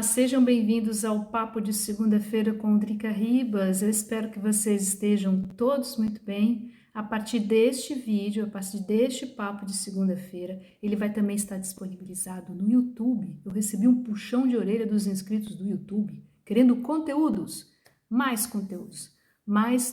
Sejam bem-vindos ao Papo de Segunda-feira com Drica Ribas. Eu espero que vocês estejam todos muito bem. A partir deste vídeo, a partir deste papo de segunda-feira, ele vai também estar disponibilizado no YouTube. Eu recebi um puxão de orelha dos inscritos do YouTube, querendo conteúdos, mais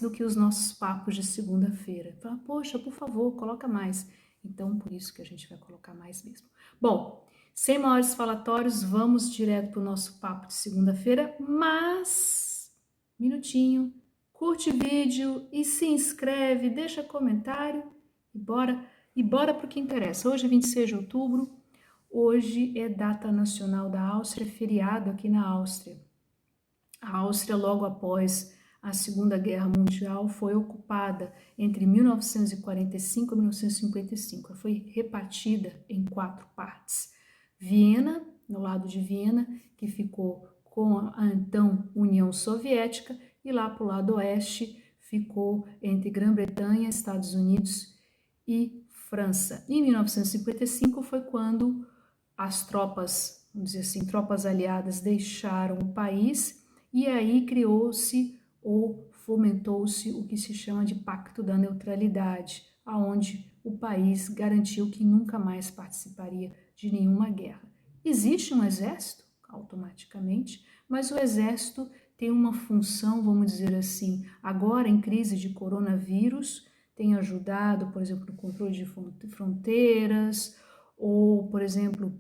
do que os nossos papos de segunda-feira. Fala, poxa, por favor, coloca mais. Então, por isso que a gente vai colocar mais mesmo. Bom, sem maiores falatórios, vamos direto para o nosso papo de segunda-feira, mas, minutinho, curte o vídeo e se inscreve, deixa comentário e bora para o que interessa. Hoje é 26 de outubro, hoje é data nacional da Áustria, feriado aqui na Áustria. A Áustria, logo após a Segunda Guerra Mundial, foi ocupada entre 1945 e 1955. Foi repartida em 4 partes. Viena, no lado de Viena, que ficou com a então União Soviética, e lá para o lado oeste ficou entre Grã-Bretanha, Estados Unidos e França. Em 1955 foi quando as tropas, vamos dizer assim, tropas aliadas deixaram o país e aí criou-se ou fomentou-se o que se chama de Pacto da Neutralidade, aonde o país garantiu que nunca mais participaria de nenhuma guerra. Existe um exército, automaticamente, mas o exército tem uma função, vamos dizer assim, agora em crise de coronavírus, tem ajudado, por exemplo, no controle de fronteiras, ou, por exemplo,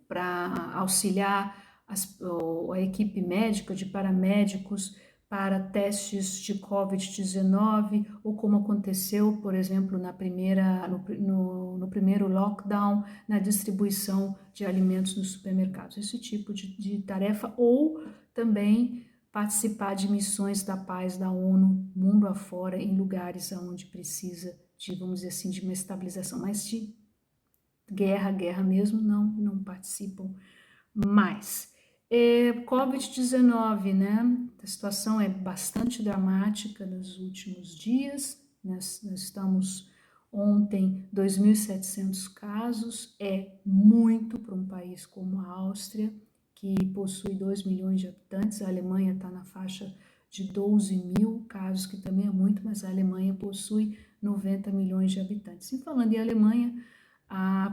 para auxiliar a equipe médica de paramédicos para testes de Covid-19, ou como aconteceu, por exemplo, no primeiro lockdown, na distribuição de alimentos nos supermercados. Esse tipo de tarefa, ou também participar de missões da paz da ONU, mundo afora, em lugares onde precisa de, vamos dizer assim, de uma estabilização, mas de guerra mesmo, não participam mais. Covid-19, né? A situação é bastante dramática nos últimos dias. Nós estamos ontem 2.700 casos, é muito para um país como a Áustria, que possui 2 milhões de habitantes. A Alemanha está na faixa de 12 mil casos, que também é muito, mas a Alemanha possui 90 milhões de habitantes. E falando em Alemanha, a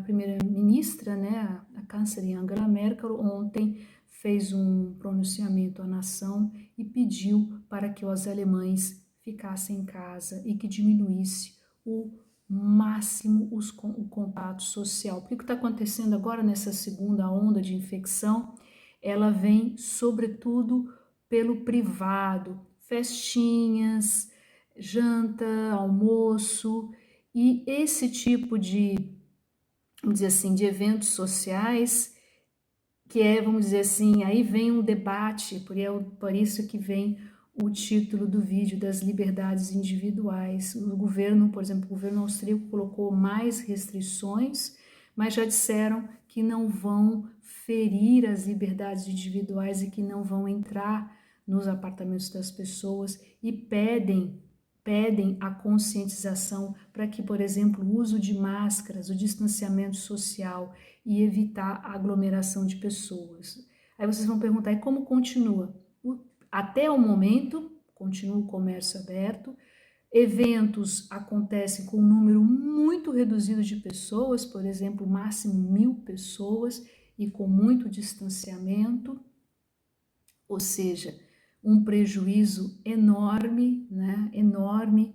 primeira-ministra, né, a chanceler Angela Merkel, ontem fez um pronunciamento à nação e pediu para que os alemães ficassem em casa e que diminuísse o máximo o contato social. Porque o que está acontecendo agora nessa segunda onda de infecção, ela vem sobretudo pelo privado, festinhas, janta, almoço, e esse tipo de, vamos dizer assim, de eventos sociais, que é, vamos dizer assim, aí vem um debate, por isso que vem o título do vídeo das liberdades individuais. O governo, por exemplo, o governo austríaco colocou mais restrições, mas já disseram que não vão ferir as liberdades individuais e que não vão entrar nos apartamentos das pessoas e pedem a conscientização para que, por exemplo, o uso de máscaras, o distanciamento social e evitar a aglomeração de pessoas. Aí vocês vão perguntar, e como continua? Até o momento, continua o comércio aberto, eventos acontecem com um número muito reduzido de pessoas, por exemplo, máximo 1.000 pessoas e com muito distanciamento, ou seja, um prejuízo enorme, né? Enorme,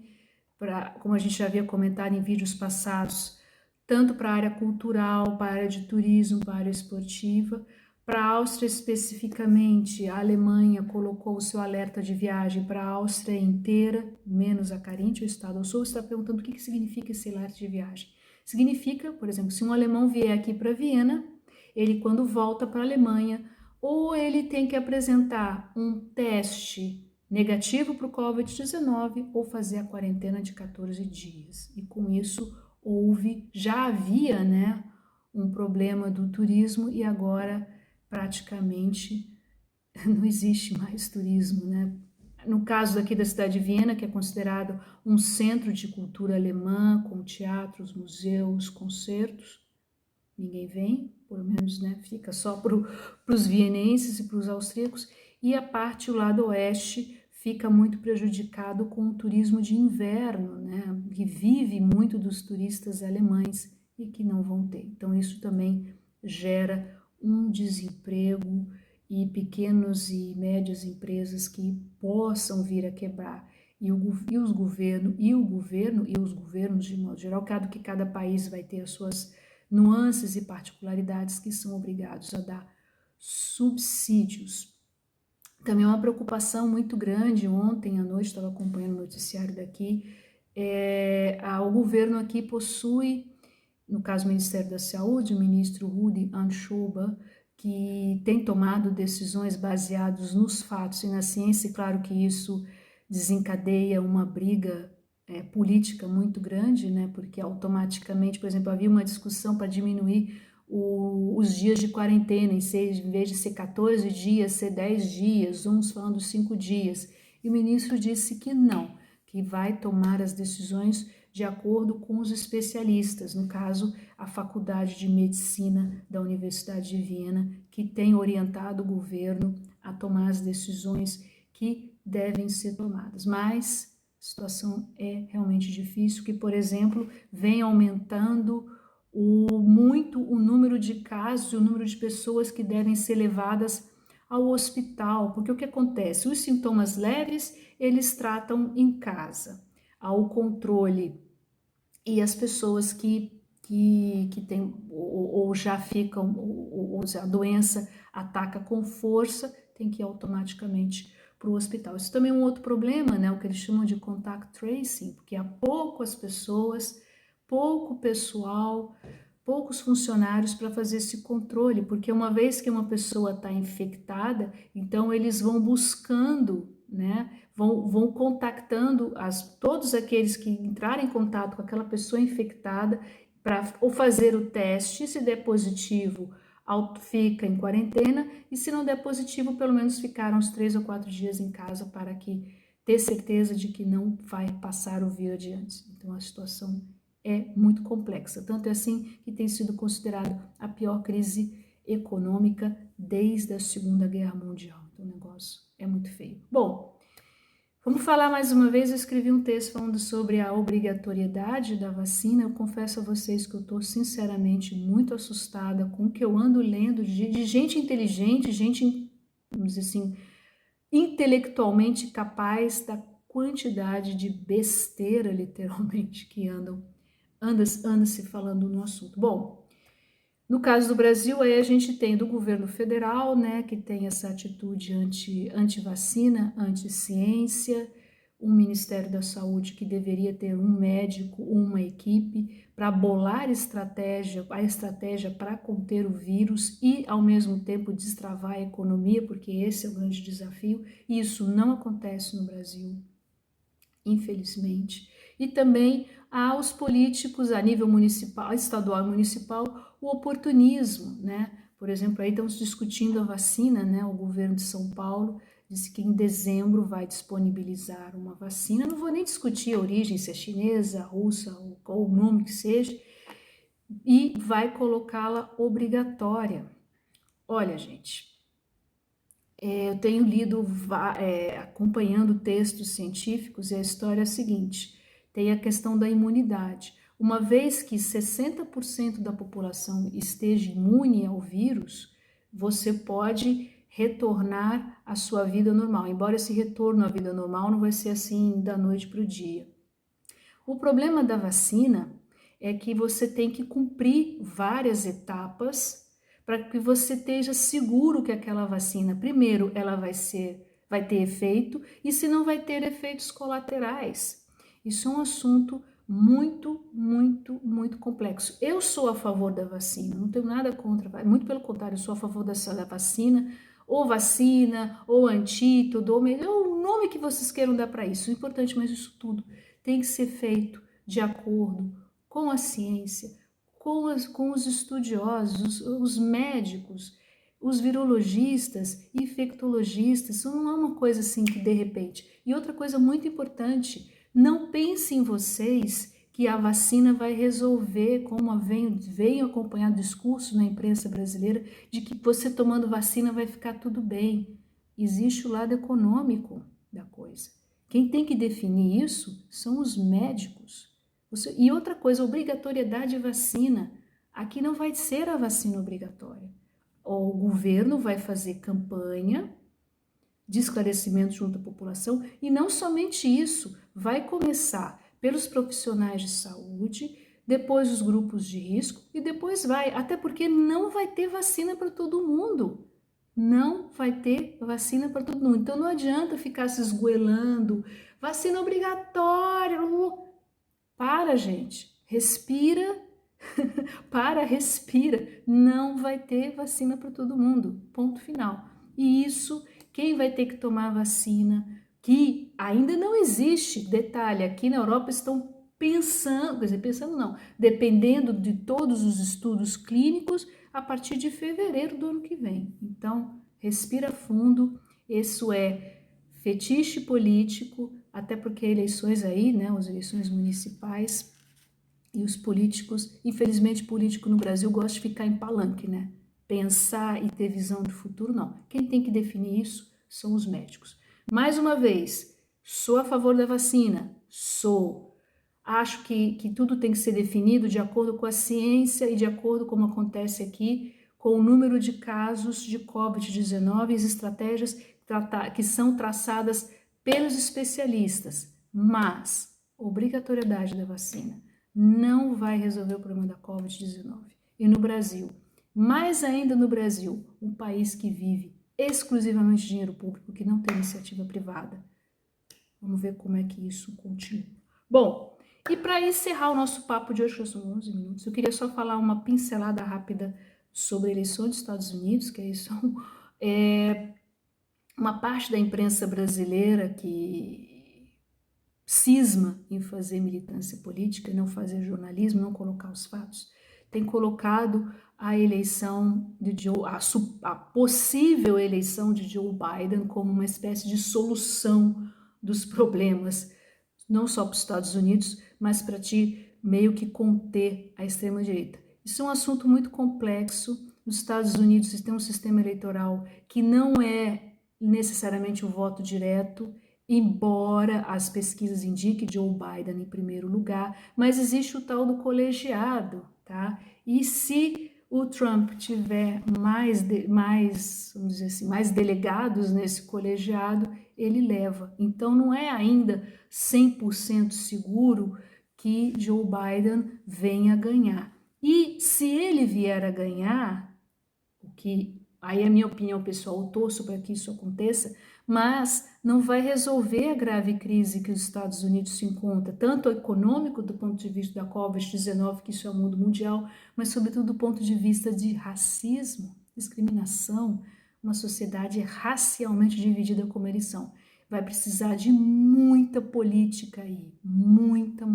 como a gente já havia comentado em vídeos passados, tanto para a área cultural, para a área de turismo, para a área esportiva. Para a Áustria especificamente, a Alemanha colocou o seu alerta de viagem para a Áustria inteira, menos a Carinthia, o estado ao sul. Você está perguntando o que significa esse alerta de viagem. Significa, por exemplo, se um alemão vier aqui para Viena, ele quando volta para a Alemanha, ou ele tem que apresentar um teste negativo para o Covid-19 ou fazer a quarentena de 14 dias. E com isso já havia, né, um problema do turismo e agora praticamente não existe mais turismo, né? No caso aqui da cidade de Viena, que é considerado um centro de cultura alemã, com teatros, museus, concertos, ninguém vem, pelo menos, né, fica só para os vienenses e para os austríacos, e a parte, o lado oeste, fica muito prejudicado com o turismo de inverno, né, que vive muito dos turistas alemães e que não vão ter. Então, isso também gera um desemprego e pequenas e médias empresas que possam vir a quebrar. E os governos, de modo geral, que cada país vai ter as suas nuances e particularidades que são obrigados a dar subsídios. Também é uma preocupação muito grande. Ontem à noite, estava acompanhando o noticiário daqui, o governo aqui possui, no caso o Ministério da Saúde, o ministro Rudi Anschober, que tem tomado decisões baseadas nos fatos e na ciência, e claro que isso desencadeia uma briga política muito grande, né? Porque automaticamente, por exemplo, havia uma discussão para diminuir os dias de quarentena, em vez de ser 14 dias, ser 10 dias, uns falando 5 dias. E o ministro disse que não, que vai tomar as decisões de acordo com os especialistas, no caso, a Faculdade de Medicina da Universidade de Viena, que tem orientado o governo a tomar as decisões que devem ser tomadas. Mas a situação é realmente difícil, que, por exemplo, vem aumentando muito o número de casos e o número de pessoas que devem ser levadas ao hospital, porque o que acontece? Os sintomas leves, eles tratam em casa, ao controle, e as pessoas que têm ou já ficam, ou a doença ataca com força, tem que ir automaticamente para o hospital. Isso também é um outro problema, né? O que eles chamam de contact tracing, porque há poucas pessoas, pouco pessoal, poucos funcionários para fazer esse controle, porque uma vez que uma pessoa está infectada, então eles vão buscando, né? Vão contactando todos aqueles que entrarem em contato com aquela pessoa infectada para ou fazer o teste, se der positivo, fica em quarentena, e se não der positivo, pelo menos ficar uns 3 ou 4 dias em casa para ter certeza de que não vai passar o vírus adiante. Então a situação é muito complexa, tanto é assim que tem sido considerado a pior crise econômica desde a Segunda Guerra Mundial. Então o negócio é muito feio. Bom, vamos falar mais uma vez. Eu escrevi um texto falando sobre a obrigatoriedade da vacina. Eu confesso a vocês que eu estou sinceramente muito assustada com o que eu ando lendo de gente inteligente, gente, vamos dizer assim, intelectualmente capaz, da quantidade de besteira, literalmente, que anda se falando no assunto. Bom, no caso do Brasil, aí a gente tem do governo federal, né, que tem essa atitude anti-vacina, anti-ciência, um Ministério da Saúde que deveria ter um médico, uma equipe para bolar a estratégia para conter o vírus e, ao mesmo tempo, destravar a economia, porque esse é o grande desafio, e isso não acontece no Brasil, infelizmente. E também aos políticos a nível municipal, estadual e municipal, o oportunismo, né? Por exemplo, aí estamos discutindo a vacina, né? O governo de São Paulo disse que em dezembro vai disponibilizar uma vacina. Não vou nem discutir a origem, se é chinesa, russa ou o nome que seja, e vai colocá-la obrigatória. Olha, gente, eu tenho lido, acompanhando textos científicos, e a história é a seguinte: tem a questão da imunidade. Uma vez que 60% da população esteja imune ao vírus, você pode retornar à sua vida normal. Embora esse retorno à vida normal não vai ser assim da noite para o dia. O problema da vacina é que você tem que cumprir várias etapas para que você esteja seguro que aquela vacina, primeiro, ela vai ter efeito, e se não vai ter efeitos colaterais. Isso é um assunto muito, muito, muito complexo. Eu sou a favor da vacina, não tenho nada contra, muito pelo contrário, eu sou a favor da vacina, ou antídoto, ou o nome que vocês queiram dar para isso. O importante, mas isso tudo tem que ser feito de acordo com a ciência, com os estudiosos, os médicos, os virologistas, infectologistas. Isso não é uma coisa assim que de repente. E outra coisa muito importante, não pensem em vocês que a vacina vai resolver, como vem acompanhado discurso na imprensa brasileira, de que você tomando vacina vai ficar tudo bem. Existe o lado econômico da coisa. Quem tem que definir isso são os médicos. E outra coisa, obrigatoriedade de vacina. Aqui não vai ser a vacina obrigatória. O governo vai fazer campanha de esclarecimento junto à população e não somente isso, vai começar pelos profissionais de saúde, depois os grupos de risco e depois vai, até porque não vai ter vacina para todo mundo. Não vai ter vacina para todo mundo. Então não adianta ficar se esgoelando. Vacina obrigatória. Para, gente. Respira. Respira. Não vai ter vacina para todo mundo. Ponto final. E isso, quem vai ter que tomar a vacina, que ainda não existe, detalhe, aqui na Europa estão pensando, quer dizer, pensando não, dependendo de todos os estudos clínicos, a partir de fevereiro do ano que vem. Então, respira fundo, isso é fetiche político, até porque eleições aí, né, as eleições municipais e os políticos, infelizmente político no Brasil gosta de ficar em palanque, né? Pensar e ter visão de futuro, não. Quem tem que definir isso são os médicos. Mais uma vez, sou a favor da vacina? Sou. Acho que tudo tem que ser definido de acordo com a ciência e de acordo com como acontece aqui, com o número de casos de Covid-19 e as estratégias que são traçadas pelos especialistas. Mas, obrigatoriedade da vacina não vai resolver o problema da Covid-19. E no Brasil, mais ainda no Brasil, um país que vive exclusivamente de dinheiro público, que não tem iniciativa privada. Vamos ver como é que isso continua. Bom, e para encerrar o nosso papo de hoje, que são 11 minutos, eu queria só falar uma pincelada rápida sobre a eleição dos Estados Unidos, que aí são uma parte da imprensa brasileira que cisma em fazer militância política, não fazer jornalismo, não colocar os fatos, tem colocado a eleição de a possível eleição de Joe Biden como uma espécie de solução dos problemas, não só para os Estados Unidos, mas para meio que conter a extrema-direita. Isso é um assunto muito complexo. Nos Estados Unidos tem um sistema eleitoral que não é necessariamente o voto direto, embora as pesquisas indiquem Joe Biden em primeiro lugar, mas existe o tal do colegiado, tá? E se o Trump tiver vamos dizer assim, mais delegados nesse colegiado, ele leva. Então não é ainda 100% seguro que Joe Biden venha ganhar. E se ele vier a ganhar, o que aí é a minha opinião pessoal, eu torço para que isso aconteça, mas não vai resolver a grave crise que os Estados Unidos se encontra, tanto econômico do ponto de vista da Covid-19, que isso é o mundo mundial, mas sobretudo do ponto de vista de racismo, discriminação, uma sociedade racialmente dividida como eles são. Vai precisar de muita política aí, muita.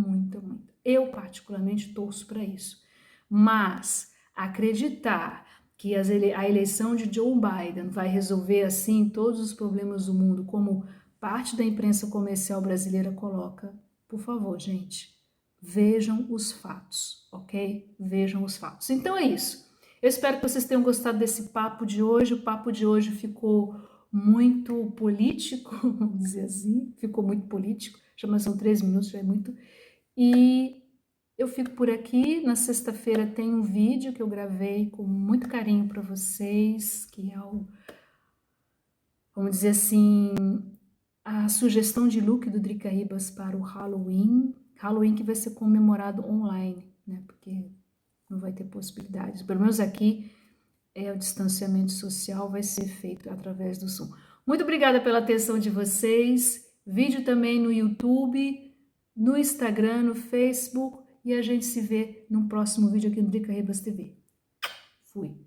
Eu particularmente torço para isso, mas acreditar que a eleição de Joe Biden vai resolver assim todos os problemas do mundo, como parte da imprensa comercial brasileira coloca, por favor, gente, vejam os fatos, ok? Vejam os fatos. Então é isso. Eu espero que vocês tenham gostado desse papo de hoje. O papo de hoje ficou muito político, vamos dizer assim, ficou muito político, já são 3 minutos, já é muito. E eu fico por aqui. Na sexta-feira tem um vídeo que eu gravei com muito carinho para vocês, que é vamos dizer assim, a sugestão de look do Drica Ribas para o Halloween. Halloween que vai ser comemorado online, né? Porque não vai ter possibilidades. Pelo menos aqui o distanciamento social vai ser feito através do Zoom. Muito obrigada pela atenção de vocês. Vídeo também no YouTube, no Instagram, no Facebook. E a gente se vê no próximo vídeo aqui no Drica Ribas TV. Fui!